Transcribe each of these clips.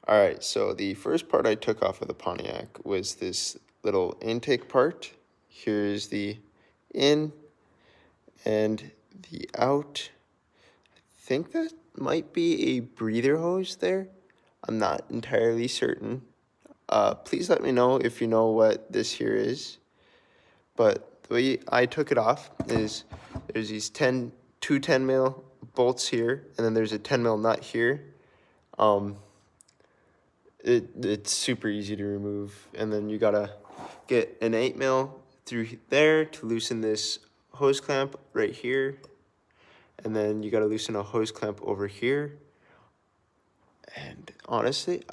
All right, so the first part I took off of the Pontiac was this little intake part. Here's the in and the out. I think that might be a breather hose there. I'm not entirely certain. Please let me know if you know what this here is. But the way I took it off is there's these two 10 mil bolts here, and then there's a 10 mil nut here. It's super easy to remove, and then you gotta get an 8 mil through there to loosen this hose clamp right here, and then you gotta loosen a hose clamp over here. And honestly,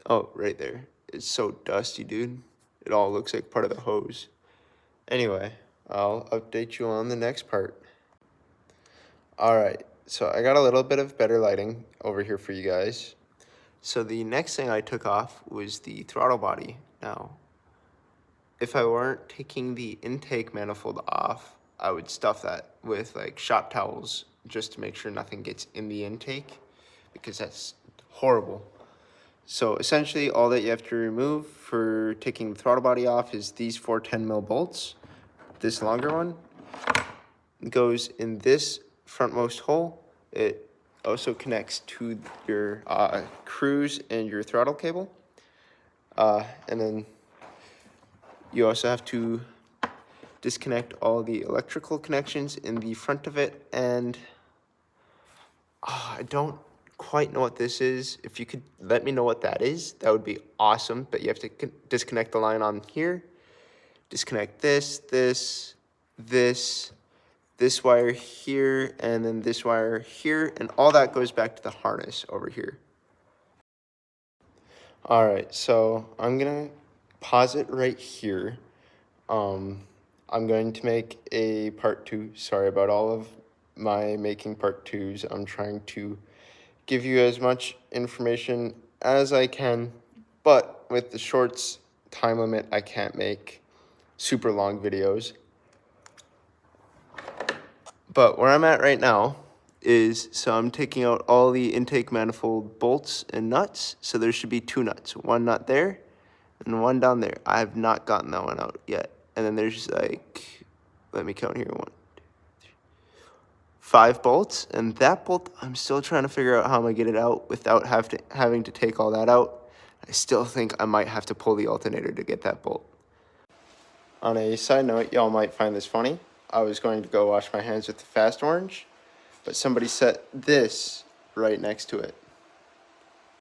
oh, right there, it's so dusty, dude. It all looks like part of the hose. Anyway, I'll update you on the next part. All right, so I got a little bit of better lighting over here for you guys. So the next thing I took off was the throttle body. Now, if I weren't taking the intake manifold off, I would stuff that with like shop towels just to make sure nothing gets in the intake, because that's horrible. So essentially all that you have to remove for taking the throttle body off is these 4 10 mil bolts. This longer one goes in this frontmost hole. It also connects to your cruise and your throttle cable. And then you also have to disconnect all the electrical connections in the front of it. And I don't quite know what this is. If you could let me know what that is, that would be awesome. But you have to disconnect the line on here, disconnect this wire here, and then this wire here, and all that goes back to the harness over here. All right, so I'm gonna pause it right here. I'm going to make a part 2. Sorry about all of my making part 2s. I'm trying to give you as much information as I can, but with the shorts time limit, I can't make super long videos. But where I'm at right now is, so I'm taking out all the intake manifold bolts and nuts. So there should be 2 nuts, 1 nut there and 1 down there. I have not gotten that one out yet. And then there's like, let me count here, 1, 2, 3, 5 bolts. And that bolt, I'm still trying to figure out how I'm gonna get it out without having to take all that out. I still think I might have to pull the alternator to get that bolt. On a side note, y'all might find this funny. I was going to go wash my hands with the Fast Orange, but somebody set this right next to it.